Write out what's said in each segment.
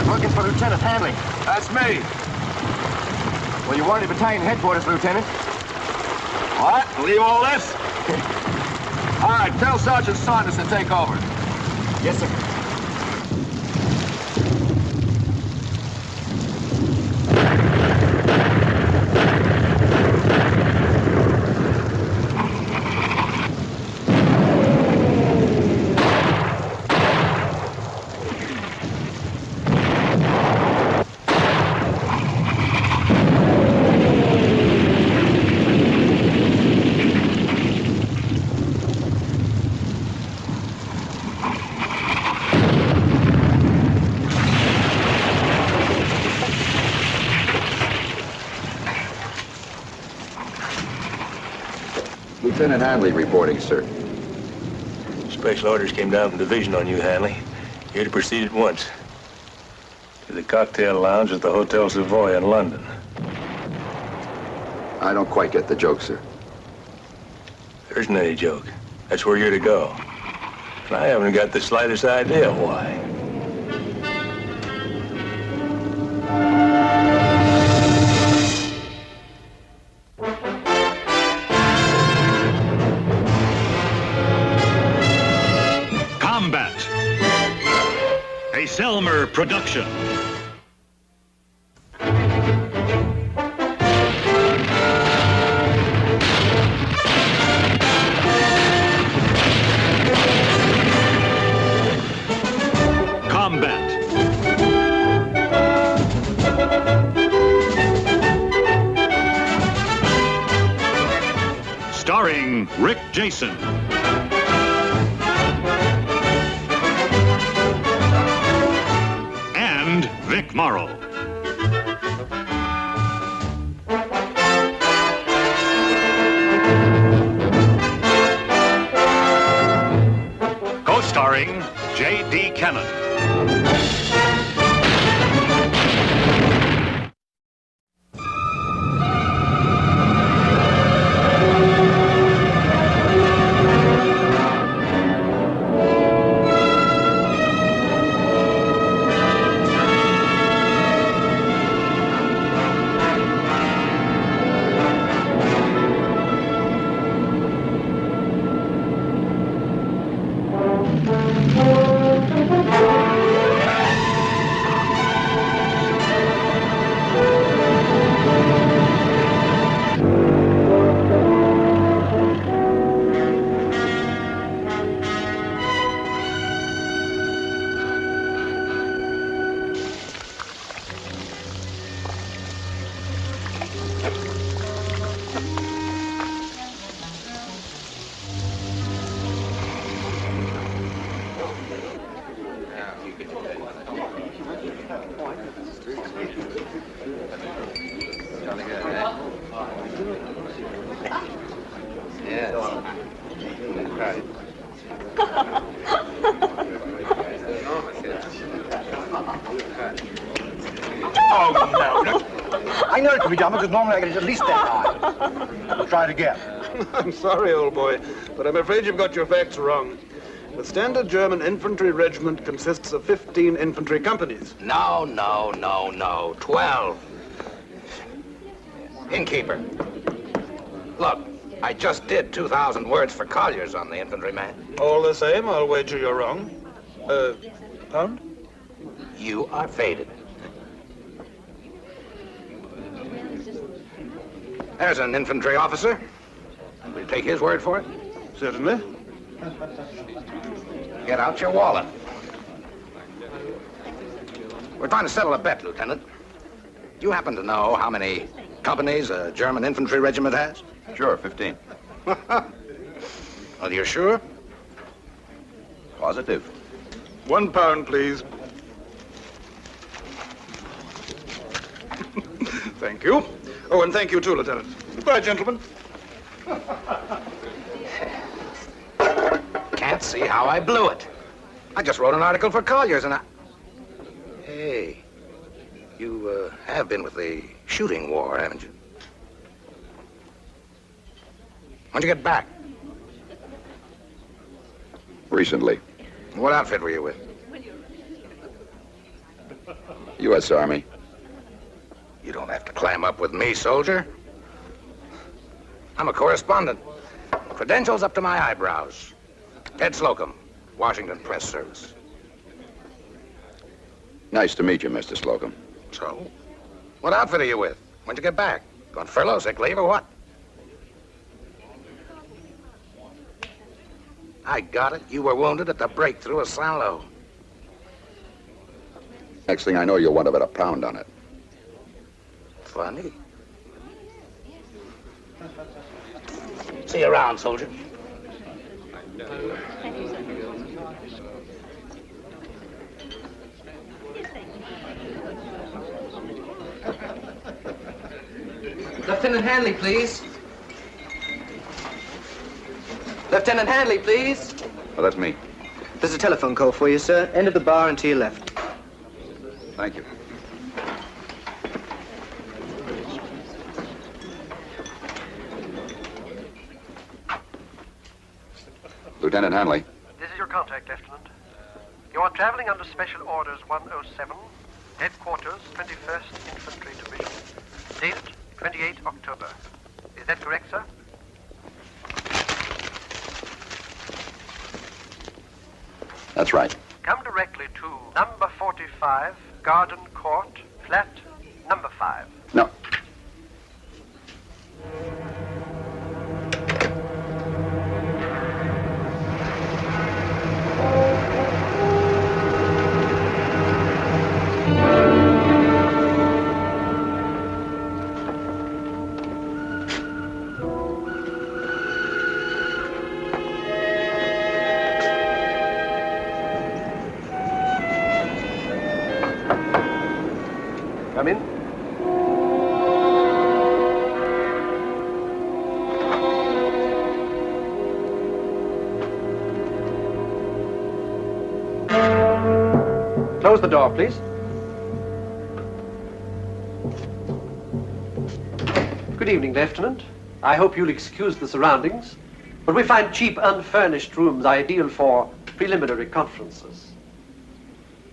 Looking for Lieutenant Hanley. That's me. Well, you wanted battalion headquarters, Lieutenant. What? Leave all this? All right, tell Sergeant Saunders to take over. Yes, sir. Lieutenant Hanley reporting, sir. Special orders came down from division on you, Hanley. You're to proceed at once to the cocktail lounge at the Hotel Savoy in London. I don't quite get the joke, sir. There isn't any joke. That's where you're to go. And I haven't got the slightest idea why. A Selmer production. Combat. Starring Rick Jason. Vic Morrow. Co-starring J.D. Cannon. I know it could be done because normally I get it at least that high. We'll try it again. I'm sorry, old boy, but I'm afraid you've got your facts wrong. The standard German infantry regiment consists of 15 infantry companies. No. 12. Innkeeper. Look, I just did 2,000 words for Collier's on the infantryman. All the same, I'll wager you're wrong. Pound? You are faded. There's an infantry officer. Will you take his word for it? Certainly. Get out your wallet. We're trying to settle a bet, Lieutenant. Do you happen to know how many companies a German infantry regiment has? Sure, 15. Well, you're sure? Positive. £1, please. Thank you. Oh, and thank you too, Lieutenant. Goodbye, gentlemen. Can't see how I blew it. I just wrote an article for Collier's and I... Hey, you have been with the shooting war, haven't you? When'd you get back? Recently. What outfit were you with? U.S. Army. You don't have to clam up with me, soldier. I'm a correspondent. Credentials up to my eyebrows. Ted Slocum, Washington Press Service. Nice to meet you, Mr. Slocum. So? What outfit are you with? When'd you get back? On furlough, sick leave, or what? I got it. You were wounded at the breakthrough of Saint Lo. Next thing I know, you'll want about a pound on it. Funny. See you around, soldier. Lieutenant Hanley, please. Lieutenant Hanley, please. Oh, that's me. There's a telephone call for you, sir. End of the bar and to your left. Thank you. Lieutenant Hanley. This is your contact, Lieutenant. You are traveling under Special Orders 107, Headquarters, 21st Infantry Division. Date, 28 October. Is that correct, sir? That's right. Come directly to number 45, Garden Court, flat number 5. No. Come in. Close the door, please. Good evening, Lieutenant. I hope you'll excuse the surroundings, but we find cheap, unfurnished rooms ideal for preliminary conferences.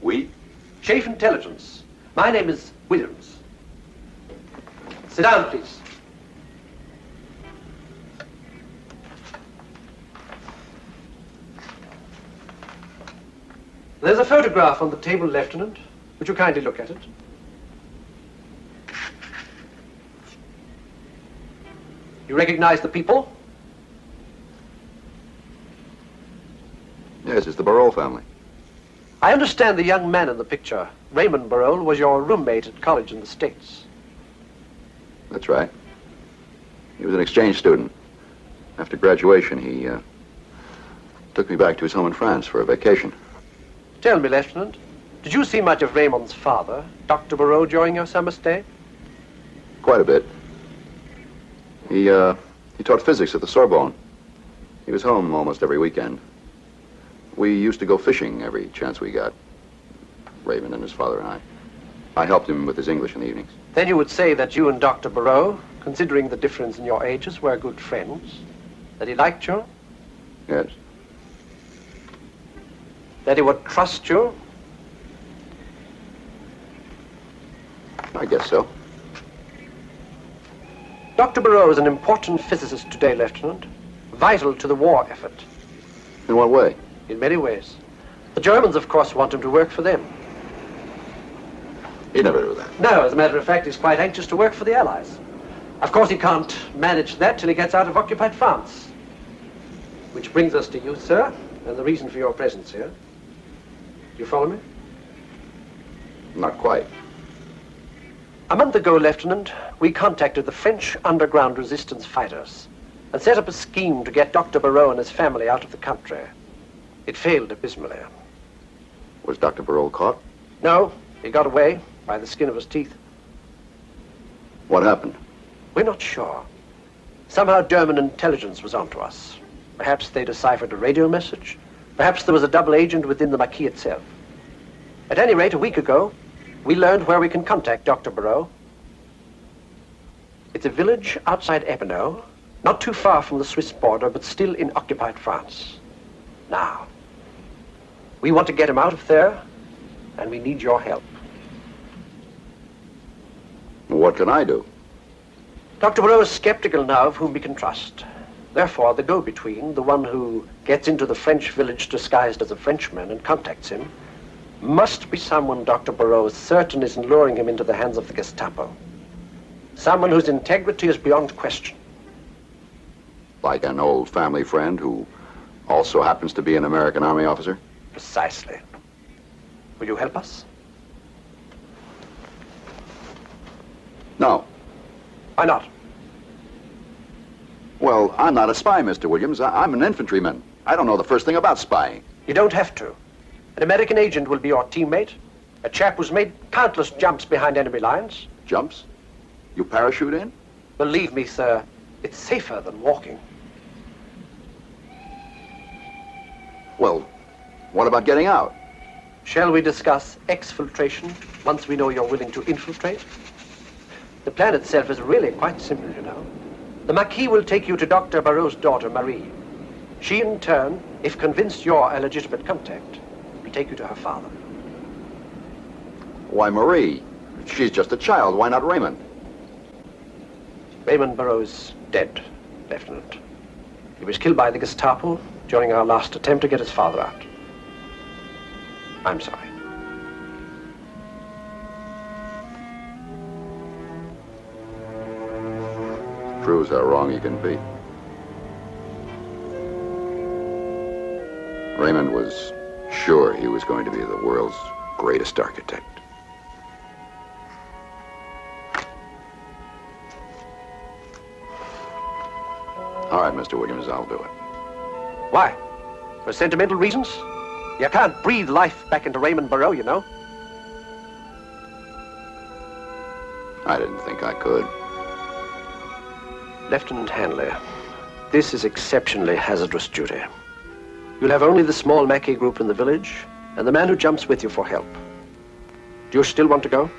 We? Chief Intelligence. My name is Williams. Sit down, please. There's a photograph on the table, Lieutenant. Would you kindly look at it? You recognize the people? Yes, it's the Barole family. I understand the young man in the picture, Raymond Barole, was your roommate at college in the States. That's right. He was an exchange student. After graduation, he took me back to his home in France for a vacation. Tell me, Lieutenant, did you see much of Raymond's father, Dr. Barole, during your summer stay? Quite a bit. He taught physics at the Sorbonne. He was home almost every weekend. We used to go fishing every chance we got, Raymond and his father and I. I helped him with his English in the evenings. Then you would say that you and Dr. Barole, considering the difference in your ages, were good friends? That he liked you? Yes. That he would trust you? I guess so. Dr. Barole is an important physicist today, Lieutenant. Vital to the war effort. In what way? In many ways. The Germans, of course, want him to work for them. He'd never do that. No, as a matter of fact, he's quite anxious to work for the Allies. Of course, he can't manage that till he gets out of occupied France. Which brings us to you, sir, and the reason for your presence here. Do you follow me? Not quite. A month ago, Lieutenant, we contacted the French underground resistance fighters and set up a scheme to get Dr. Barole and his family out of the country. It failed abysmally. Was Dr. Barole caught? No, he got away by the skin of his teeth. What happened? We're not sure. Somehow German intelligence was onto us. Perhaps they deciphered a radio message. Perhaps there was a double agent within the Maquis itself. At any rate, a week ago, we learned where we can contact Dr. Barole. It's a village outside Epinal, not too far from the Swiss border, but still in occupied France. Now, we want to get him out of there, and we need your help. What can I do? Dr. Barole is skeptical now of whom we can trust. Therefore, the go-between, the one who gets into the French village disguised as a Frenchman and contacts him, must be someone Dr. Barole is certain isn't luring him into the hands of the Gestapo. Someone whose integrity is beyond question. Like an old family friend who also happens to be an American Army officer? Precisely. Will you help us? No. Why not? Well, I'm not a spy, Mr. Williams. I'm an infantryman. I don't know the first thing about spying. You don't have to. An American agent will be your teammate. A chap who's made countless jumps behind enemy lines. Jumps? You parachute in? Believe me, sir, it's safer than walking. Well, what about getting out? Shall we discuss exfiltration once we know you're willing to infiltrate? The plan itself is really quite simple, you know. The Marquis will take you to Dr. Barole's daughter, Marie. She, in turn, if convinced you're a legitimate contact, will take you to her father. Why, Marie? She's just a child. Why not Raymond? Raymond Barole's dead, Lieutenant. He was killed by the Gestapo during our last attempt to get his father out. I'm sorry. Proves how wrong you can be. Raymond was sure he was going to be the world's greatest architect. All right, Mr. Williams, I'll do it. Why? For sentimental reasons? You can't breathe life back into Raymond Barole, you know. I didn't think I could. Lieutenant Hanley, this is exceptionally hazardous duty. You'll have only the small Mackey group in the village and the man who jumps with you for help. Do you still want to go?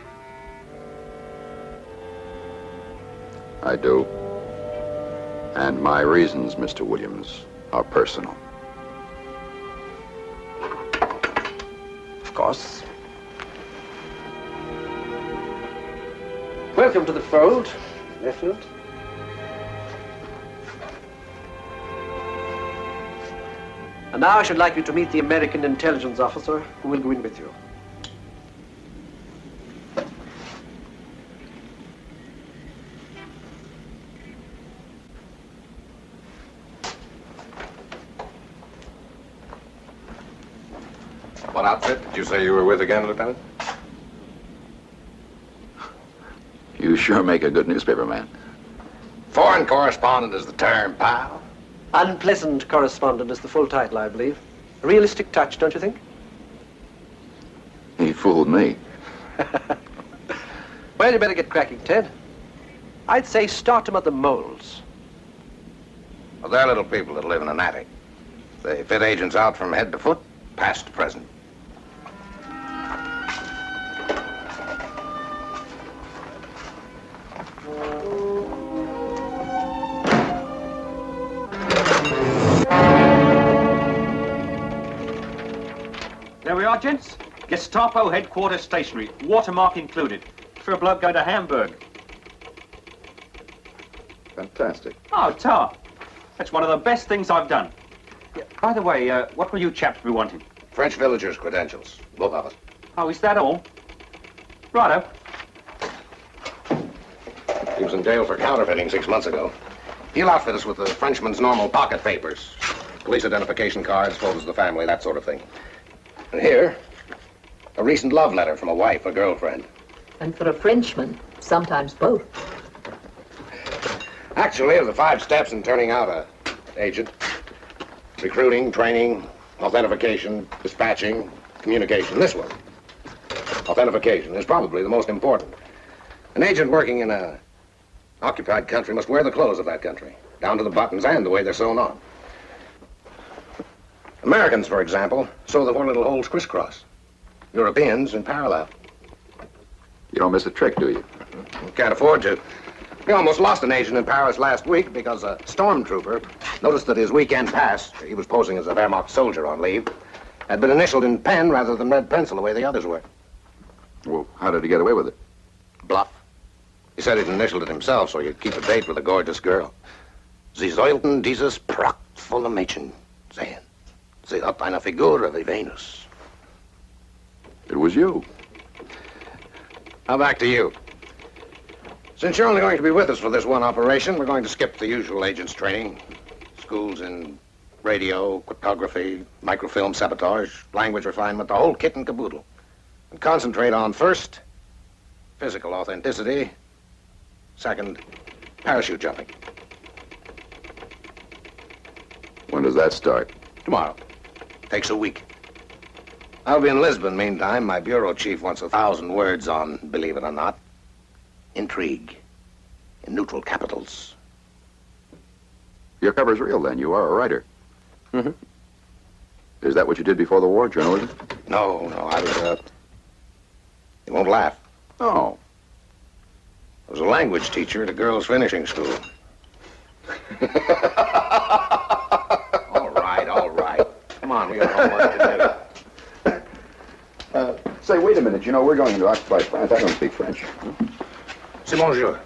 I do. And my reasons, Mr. Williams, are personal. Of course. Welcome to the fold, Lieutenant. And now I should like you to meet the American intelligence officer who will go in with you. What outfit did you say you were with again, Lieutenant? You sure make a good newspaper man. Foreign correspondent is the term, pal. Unpleasant correspondent is the full title, I believe. A realistic touch, don't you think? He fooled me. Well, you better get cracking, Ted. I'd say start him at the moles. Well, they're little people that live in an attic. They fit agents out from head to foot, past to present. There we are, gents. Gestapo headquarters stationery, watermark included. For a bloke going to Hamburg. Fantastic. Oh, tar. That's one of the best things I've done. Yeah, by the way, what will you chaps be wanting? French villagers' credentials, both of us. Oh, is that all? Righto. He was in jail for counterfeiting 6 months ago. He'll outfit us with the Frenchman's normal pocket papers. Police identification cards, photos of the family, that sort of thing. And here, a recent love letter from a wife or girlfriend. And for a Frenchman, sometimes both. Actually, of the 5 steps in turning out an agent, recruiting, training, authentication, dispatching, communication, this one, authentication, is probably the most important. An agent working in an occupied country must wear the clothes of that country, down to the buttons and the way they're sewn on. Americans, for example, sew the 4 little holes crisscross. Europeans in parallel. You don't miss a trick, do you? Can't afford to. We almost lost an agent in Paris last week because a stormtrooper noticed that his weekend pass, he was posing as a Wehrmacht soldier on leave, had been initialed in pen rather than red pencil the way the others were. Well, how did he get away with it? Bluff. He said he'd initialed it himself so he'd keep a date with a gorgeous girl. Sie sollten dieses prachtvolle Mädchen sehen. Sie hat eine Figur wie Venus. It was you. Now back to you. Since you're only going to be with us for this one operation, we're going to skip the usual agent's training. Schools in radio, cryptography, microfilm sabotage, language refinement, the whole kit and caboodle. And concentrate on, first, physical authenticity. Second, parachute jumping. When does that start? Tomorrow. Takes a week. I'll be in Lisbon meantime. My bureau chief wants 1,000 words on, believe it or not, intrigue in neutral capitals. Your cover's real, then. You are a writer. Mm-hmm. Is that what you did before the war, journalism? No, I was, you won't laugh. Oh. I was a language teacher at a girls' finishing school. All right. Come on, we got homework to do. Say, wait a minute. You know, we're going into occupied France. I don't speak French. C'est bonjour.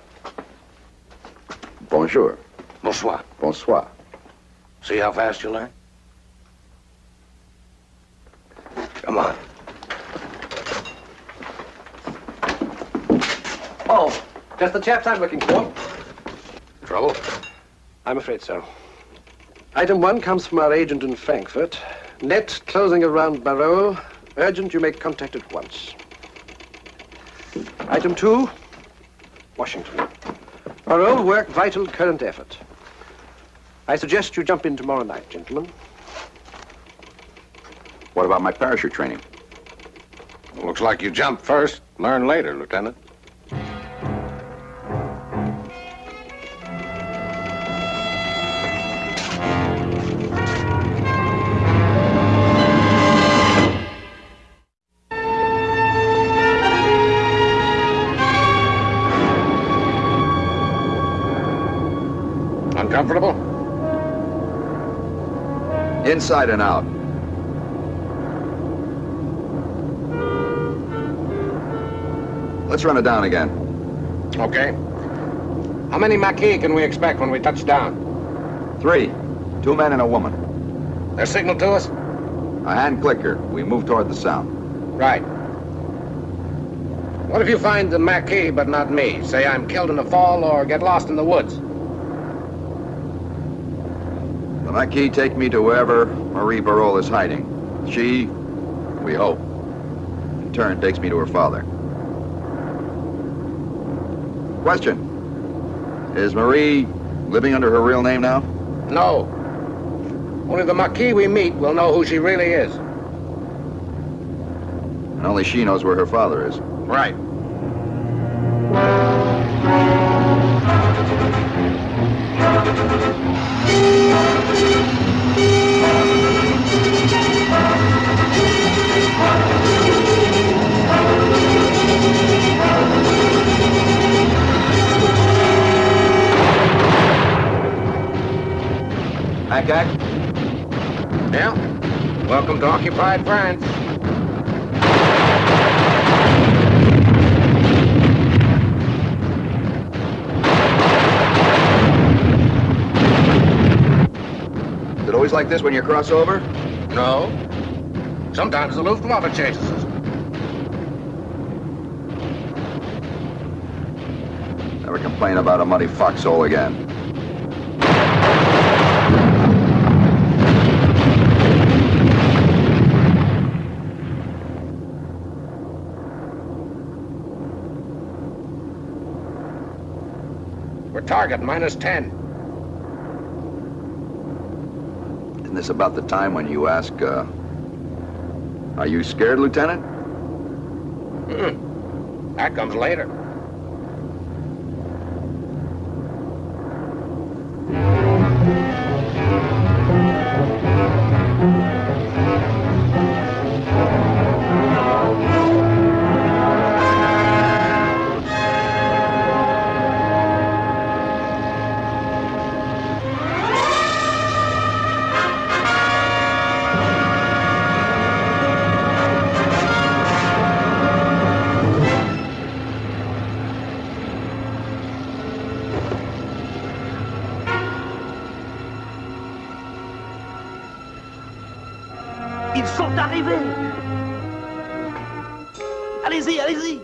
Bonjour. Bonsoir. Bonsoir. See how fast you learn? Come on. Oh, just the chaps I'm looking for. Trouble? I'm afraid so. Item 1 comes from our agent in Frankfurt. Net closing around Barole. Urgent, you make contact at once. Item 2, Washington. Barole work, vital, current effort. I suggest you jump in tomorrow night, gentlemen. What about my parachute training? Looks like you jump first, learn later, Lieutenant. Uncomfortable? Inside and out. Let's run it down again. Okay. How many Maquis can we expect when we touch down? 3. 2 men and a woman. Their signal to us? A hand clicker. We move toward the sound. Right. What if you find the Maquis but not me? Say I'm killed in a fall or get lost in the woods. The Maquis take me to wherever Marie Barole is hiding. She, we hope, in turn takes me to her father. Question. Is Marie living under her real name now? No. Only the Maquis we meet will know who she really is. And only she knows where her father is. Right. Ack. Yeah. Welcome to occupied France. Is it always like this when you cross over? No. Sometimes the Luftwaffe chases us. Never complain about a muddy foxhole again. We're target -10. Isn't this about the time when you ask, are you scared, Lieutenant? That comes later. Ils sont arrivés. Allez-y, allez-y.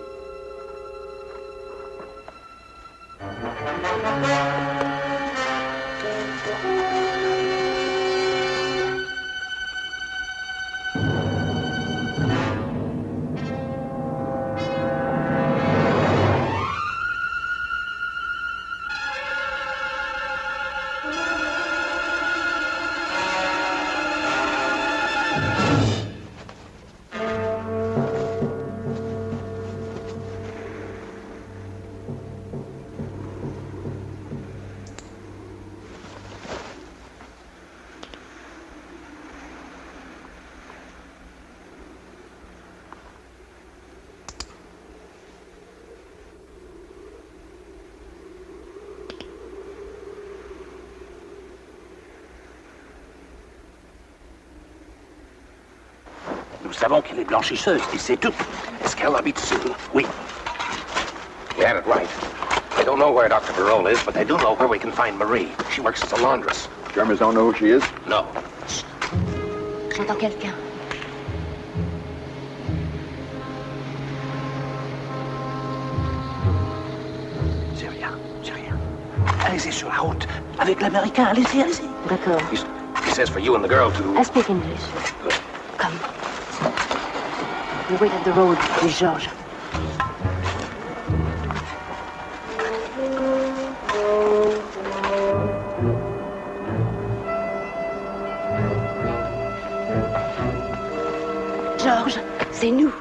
Nous savons qu'elle est blanchisseuse, et c'est tout. Est-ce qu'elle habite ici? Oui. You had it right. I don't know where Dr.Barole is, but I do know where we can find Marie. She works as a laundress. Germans don't know who she is? No. J'entends quelqu'un. C'est rien, c'est rien. Allez-y sur la route. Avec l'Américain, allez-y, allez-y. D'accord. He says for you and the girl to... I speak English. Come. We wait at the road with Georges. Georges, c'est nous.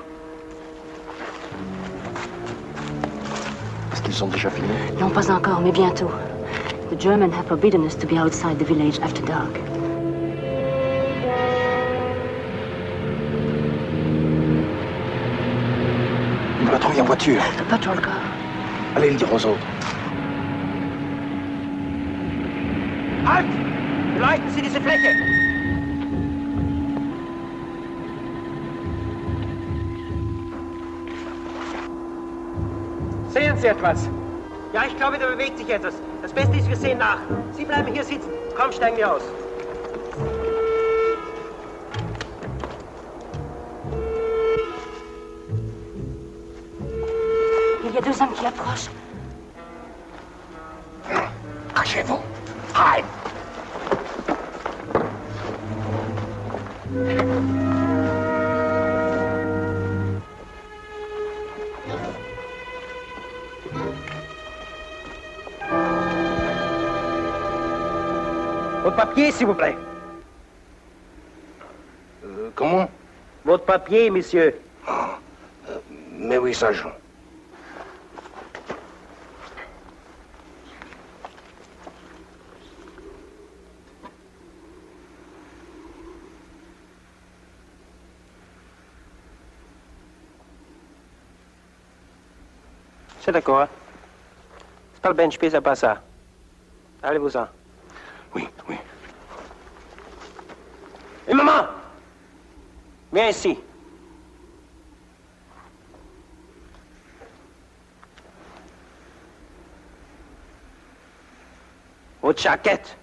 Est-ce qu'ils sont déjà finis? Non, pas encore, mais bientôt. The Germans have forbidden us to be outside the village after dark. Une patrouille en voiture. The patrol car. Allez le dire aux autres. Halt! Beleuchten Sie diese Fläche! Sehen Sie etwas? Ja, ich glaube, da bewegt sich etwas. Das Beste ist, wir sehen nach. Sie bleiben hier sitzen. Komm, steigen wir aus. Il y a deux hommes qui approchent. Cachez-vous. Hide. Votre papier, s'il vous plaît. Comment? Votre papier, monsieur. Mais oui, sergent. C'est d'accord, hein? C'est pas le bench, c'est pas ça. Allez-vous-en. Oui, oui. Et maman! Viens ici. Votre jaquette.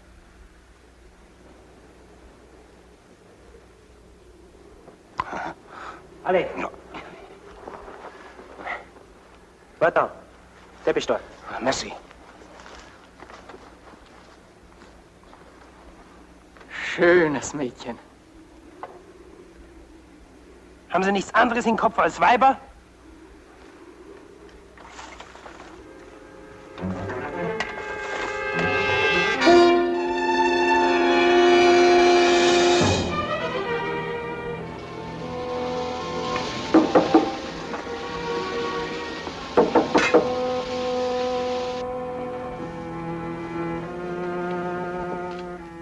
Allez. Va-t'en. Dépêche-toi. Merci. Schönes Mädchen. Haben Sie nichts anderes im Kopf als Weiber?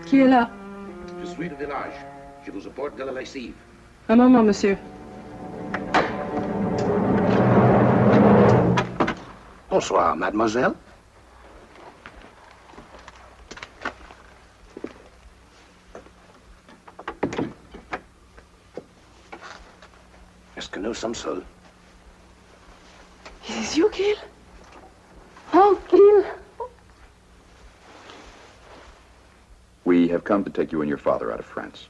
Qui est là? Je suis le village. Je vous apporte de la lessive. Un moment, monsieur. Bonsoir, mademoiselle. Est-ce que nous sommes seuls? Is this you, Gil? Oh, Gil. We have come to take you and your father out of France.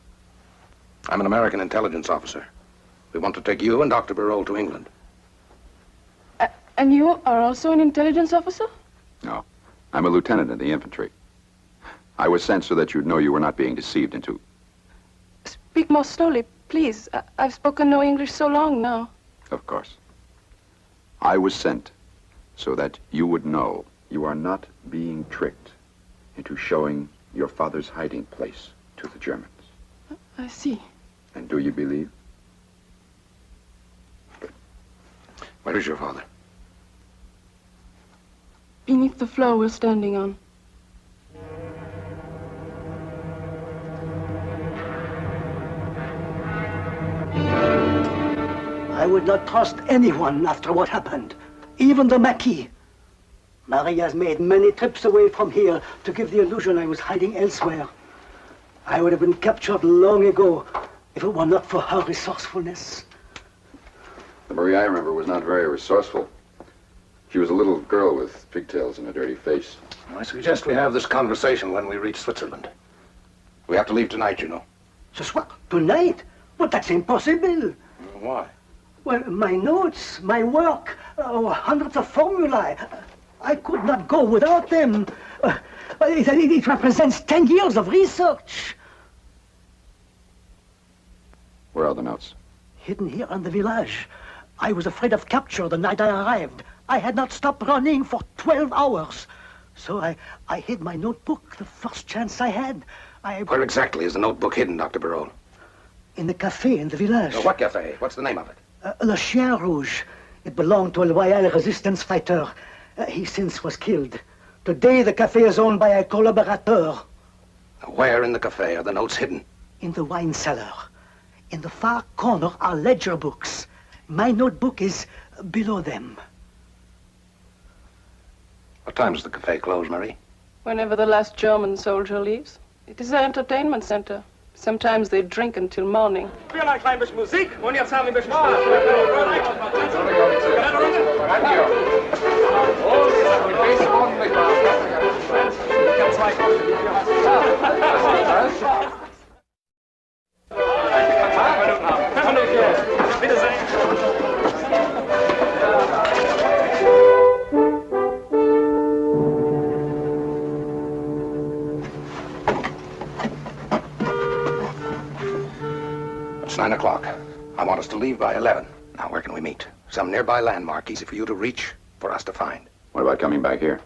I'm an American intelligence officer. We want to take you and Dr. Barole to England. And you are also an intelligence officer? No. I'm a lieutenant in the infantry. I was sent so that you'd know you were not being deceived into... Speak more slowly, please. I've spoken no English so long now. Of course. I was sent so that you would know you are not being tricked into showing your father's hiding place to the Germans. I see. And do you believe? Where is your father? Beneath the floor we're standing on. I would not trust anyone after what happened, even the Marquis. Marie has made many trips away from here to give the illusion I was hiding elsewhere. I would have been captured long ago if it were not for her resourcefulness. The Marie I remember was not very resourceful. She was a little girl with pigtails and a dirty face. I suggest we have this conversation when we reach Switzerland. We have to leave tonight, you know. Just what? Tonight? But that's impossible. Why? Well, my notes, my work, hundreds of formulae. I could not go without them. It represents 10 years of research. Where are the notes? Hidden here in the village. I was afraid of capture the night I arrived. I had not stopped running for 12 hours. So I hid my notebook the first chance I had. Where exactly is the notebook hidden, Dr. Barole? In the cafe in the village. What cafe? What's the name of it? Le Chien Rouge. It belonged to a loyal resistance fighter. He since was killed. Today the cafe is owned by a collaborateur. Where in the cafe are the notes hidden? In the wine cellar. In the far corner are ledger books. My notebook is below them. What time does the cafe close, Marie? Whenever the last German soldier leaves. It is an entertainment center. Sometimes they drink until morning. Spielen ein klein bisschen Musik und jetzt haben wir ein bisschen Spaß. Ich habe 2 Kosten. Bitte sehr. It's 9 o'clock. I want us to leave by 11. Now, where can we meet? Some nearby landmark, easy for you to reach, for us to find. What about coming back here?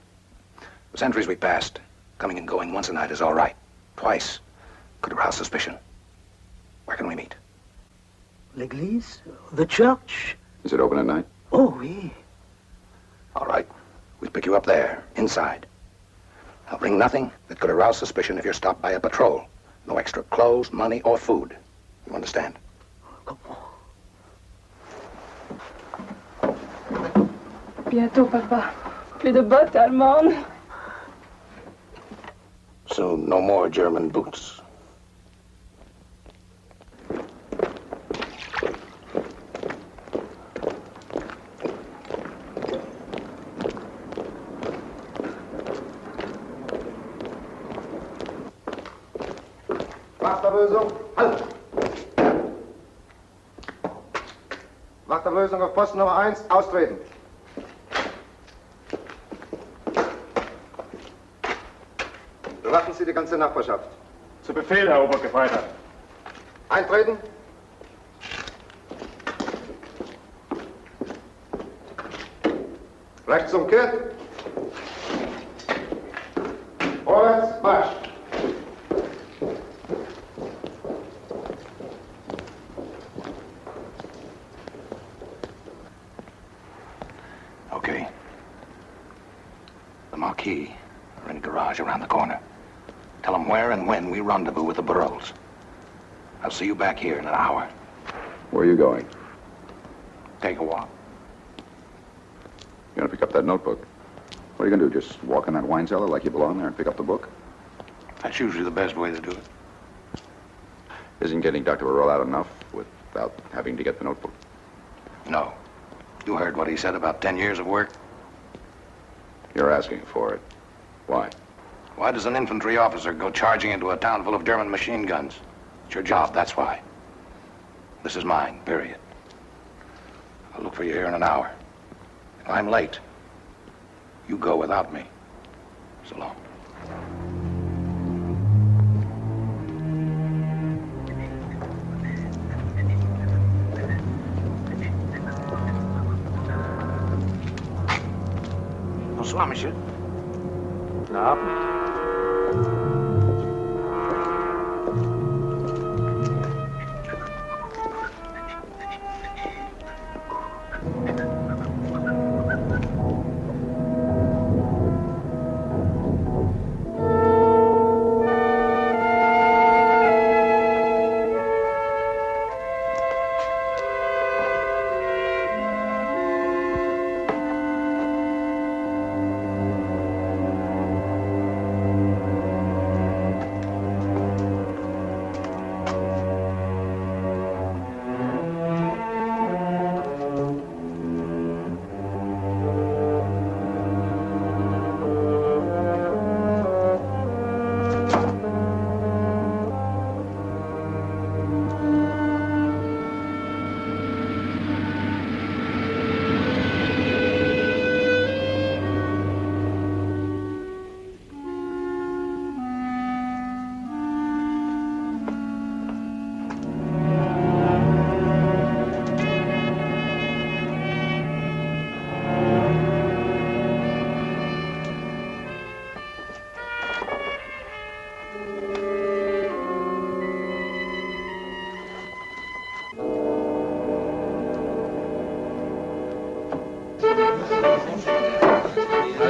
The sentries we passed, coming and going once a night is all right. Twice could arouse suspicion. Where can we meet? L'église? The church? Is it open at night? Oh, oui. All right. We'll pick you up there, inside. I'll bring nothing that could arouse suspicion if you're stopped by a patrol. No extra clothes, money, or food. You understand? Come on. Bientôt, papa. Plus de bottes allemandes. Soon, no more German boots. Wachterlösung, halt! Wachterlösung auf Posten Nummer 1, austreten. Bewachen Sie die ganze Nachbarschaft. Zu Befehl, Herr Obergefreiter. Eintreten. Rechts umkehrt. Vorwärts, Marsch. Okay. The Marquis are in a garage around the corner. Tell them where and when we rendezvous with the Baroles. I'll see you back here in an hour. Where are you going? Take a walk. You're gonna pick up that notebook. What are you gonna do, just walk in that wine cellar like you belong there and pick up the book? That's usually the best way to do it. Isn't getting Dr. Barole out enough without having to get the notebook? No. You heard what he said about 10 years of work? You're asking for it. Why? Why does an infantry officer go charging into a town full of German machine guns? It's your job, that's why. This is mine, period. I'll look for you here in an hour. If I'm late, you go without me. So long. Bonsoir, monsieur. Guten Abend.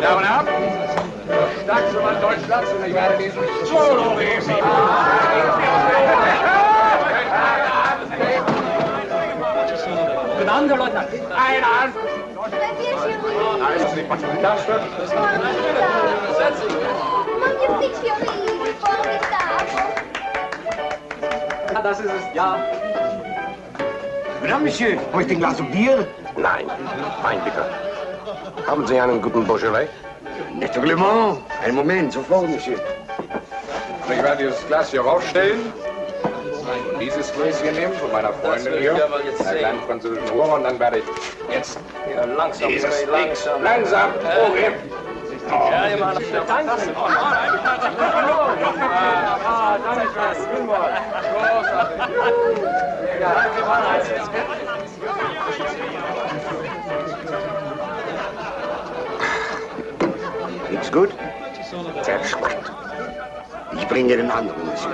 Down out. Stachsen mal Deutschland, und ich werde diesen Solo lesen. Guten Abend, Herr Leutnant. Ein an. Das ist es, ja. Madame, Monsieur, möchte ein Glas Bier? Nein, Wein bitte. Haben Sie einen guten Beaujolais? Naturellement. Einen Moment, sofort, Monsieur. Ich werde dieses Glas hier rausstellen. Und dieses Gläschen nehmen von meiner Freundin hier. Einer kleinen französischen Ruhe. Und dann werde ich jetzt langsam, dieses langsam. langsam hochheben. Ja, ihr Mann. Danke. Nichts gut? Sehr schlecht. Ich bringe den anderen, Monsieur.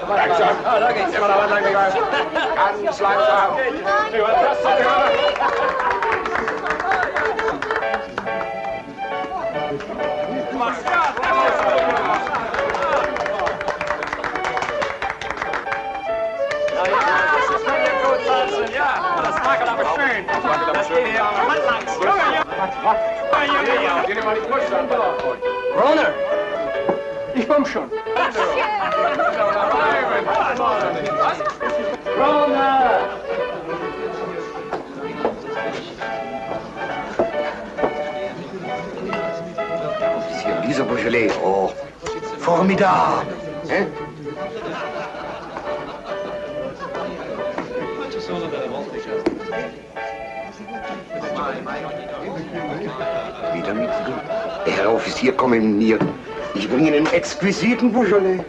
Langsam. Da geht's immer noch lang gegangen. Ganz langsam. Ja, das mag aber schön. Das geht hier handlangs. Geh dir mal die Brust an. Runner! Ich komm schon. Runner! Monsieur, dieser Beaujolais, oh, formidable. Hein? Wieder nichts gut. Der Herr Offizier kommentiert. Ich bringe einen exquisiten Beaujolais.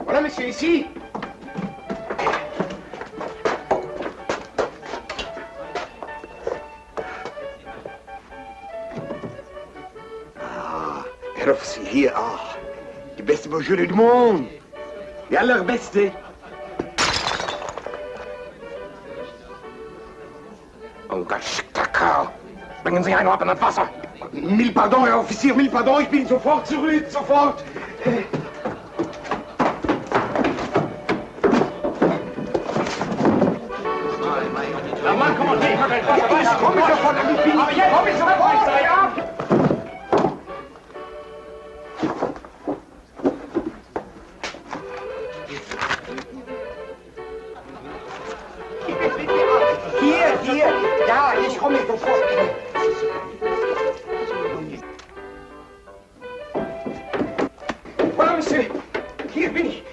Voilà, monsieur, ici. Herr Offizier, hier, die beste Beaujolais du monde. Die allerbeste. Ungeschickter Kerl. Bringen Sie einen ab in das Wasser. Mille pardon, Herr Offizier, mille pardon, ich bin sofort zurück, sofort. Na Mann, komm on, ich komm sofort, aber jetzt komm ich sofort, ja? Hier, ja, ich komme sofort. Hier bin ich.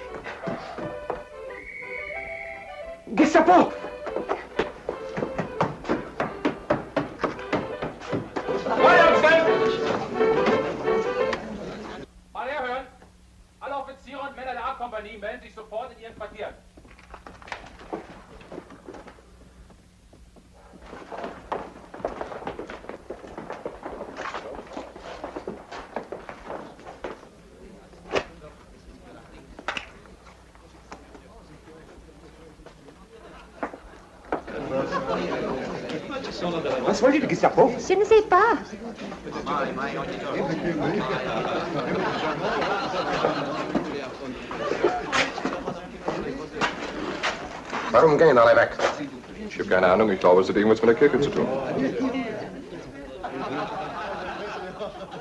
Gestapo! Mal herhören! Alle Offiziere und Männer der A-Kompanie melden sich sofort in ihren Quartieren. Was wollt ihr, Gestapo? Je ne sais pas. Warum gehen alle weg? Ich habe keine Ahnung, ich glaube, es hat irgendwas mit der Kirche zu tun.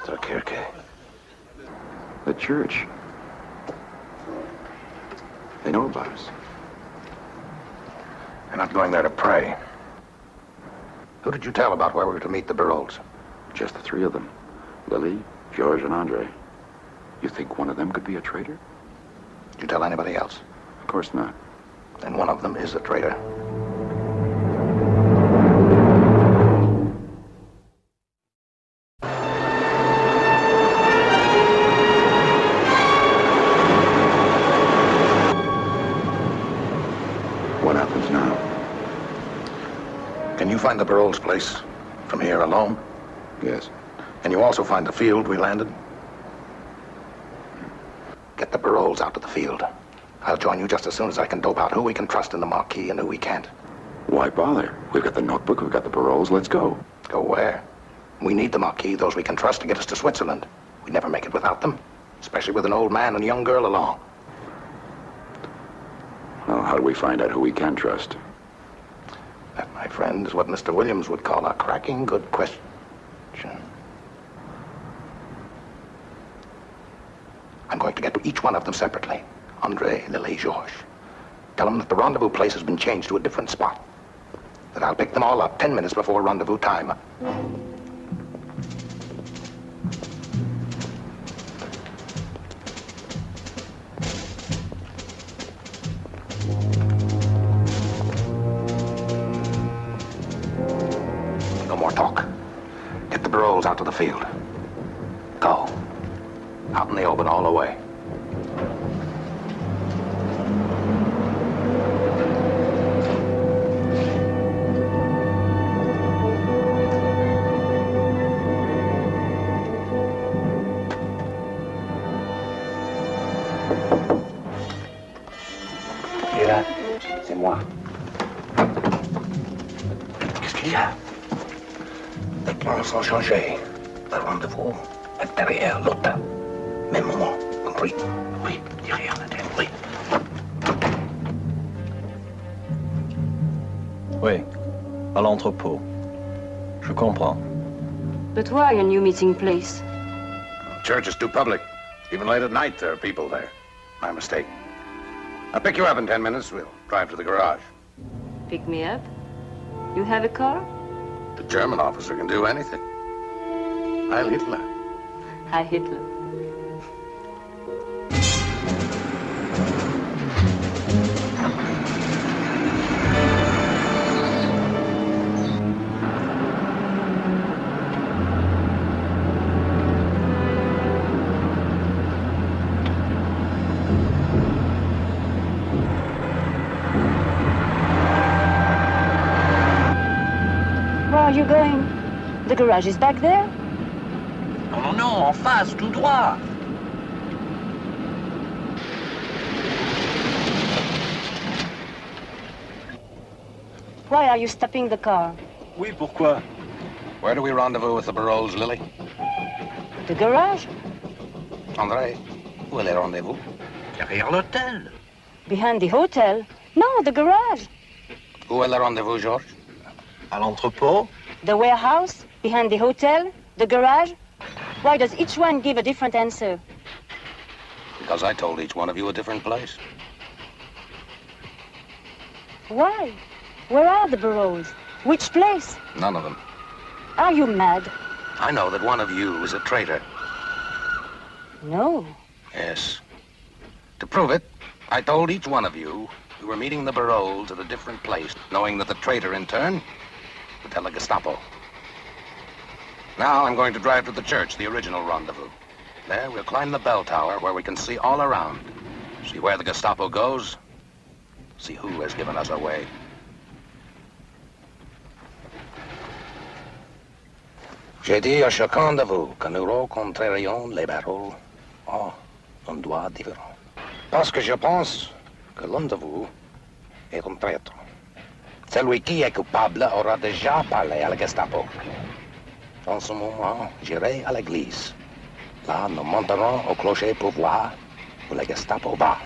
Zur Kirche. The church. They know about us. You're not going there to pray. Who did you tell about where we were to meet the Baroles? Just the three of them. Lily, George, and Andre. You think one of them could be a traitor? Did you tell anybody else? Of course not. Then one of them is a traitor. What happens now? Can you find the Baroles' place from here alone? Yes. Can you also find the field we landed? Get the Baroles out to the field. I'll join you just as soon as I can dope out who we can trust in the Marquis and who we can't. Why bother? We've got the notebook, we've got the Baroles, let's go. Go where? We need the Marquis, those we can trust to get us to Switzerland. We'd never make it without them, especially with an old man and a young girl along. Well, how do we find out who we can trust? That, my friend, is what Mr. Williams would call a cracking good question. I'm going to get to each one of them separately. Andre, Lily, Georges. Tell them that the rendezvous place has been changed to a different spot. That I'll pick them all up 10 minutes before rendezvous time. No more talk. Get the Baroles out to the field. Go. Out in the open all the way. Et là, c'est moi. Qu'est-ce qu'il y a? Les plans sont changés. Le rendez-vous est derrière l'autre. Même moment, compris? Oui, derrière la tête, oui. Oui, à l'entrepôt. Je comprends. But why a new meeting place? Church is too public. Even late at night, there are people there. My mistake. I'll pick you up in 10 minutes. We'll drive to the garage. Pick me up? You have a car? The German officer can do anything. Heil Hitler. Hi, Hitler. Where are you going? The garage is back there? Non, non, en face, tout droit. Why are you stopping the car? Oui, pourquoi? Where do we rendezvous with the Baroles, Lily? The garage? André, où est le rendezvous? Derrière l'hôtel. Behind the hotel? No, the garage. Où est le rendezvous, Georges? À l'entrepôt. The warehouse? Behind the hotel? The garage? Why does each one give a different answer? Because I told each one of you a different place. Why? Where are the Baroles? Which place? None of them. Are you mad? I know that one of you is a traitor. No. Yes. prove it, I told each one of you we were meeting the Baroles at a different place, knowing that the traitor, in turn, would tell the Gestapo. Now I'm going to drive to the church, the original rendezvous. There, we'll climb the bell tower where we can see all around. See where the Gestapo goes. See who has given us away. J'ai dit à chacun de vous que nous rencontrerions les Baroles en endroits différents. Parce que je pense que l'un de vous est un traître. Celui qui est coupable aura déjà parlé à la Gestapo. En ce moment, j'irai à l'église. Là, nous monterons au clocher pour voir où la Gestapo va.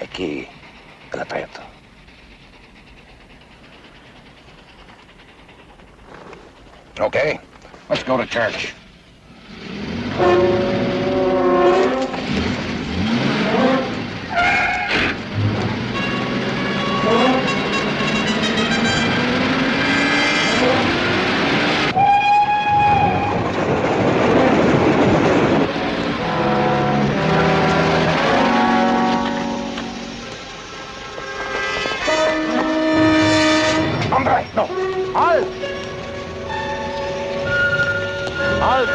Et qui est le traître. Okay, let's go to church. Hombre, no. Halt! Halt!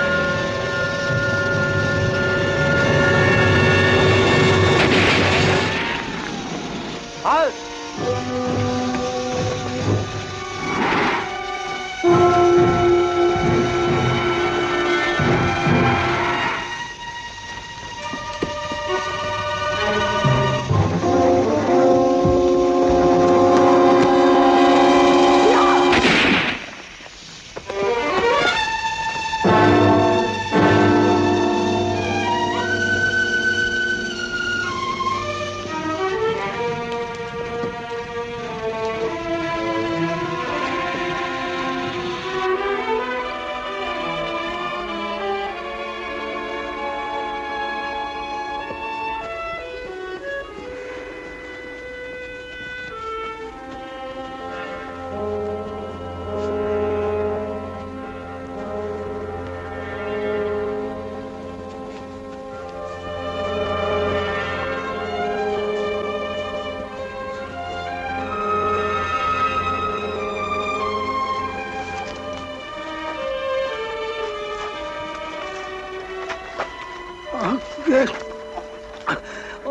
Halt!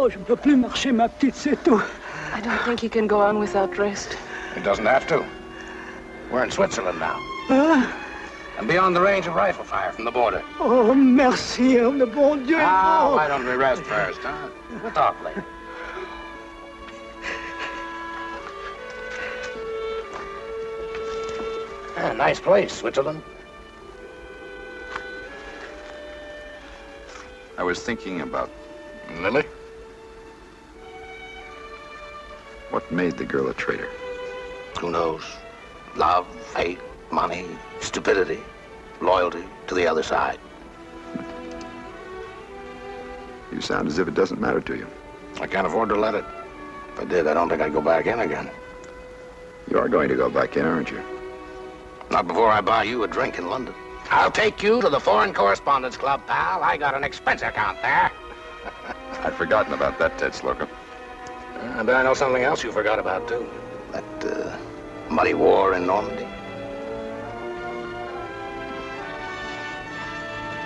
Oh, je ne peux plus marcher, ma petite, c'est tout. I don't think he can go on without rest. He doesn't have to. We're in Switzerland now. Hein? And beyond the range of rifle fire from the border. Oh, merci, oh, le bon Dieu. Ah, Oh. why don't we rest first, huh? We'll talk later. Ah, nice place, Switzerland. I was thinking about Lily? what made the girl a traitor. Who knows? Love, fate, money, stupidity, loyalty to the other side. You sound as if it doesn't matter to you. I can't afford to let it. If I did, I don't think I'd go back in again. You are going to go back in, aren't you? Not before I buy you a drink in London. I'll take you to the Foreign Correspondents Club, pal. I got an expense account there. I'd forgotten about that, Ted Slocum. And I know something else you forgot about, too. That muddy war in Normandy.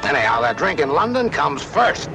Anyhow, that drink in London comes first.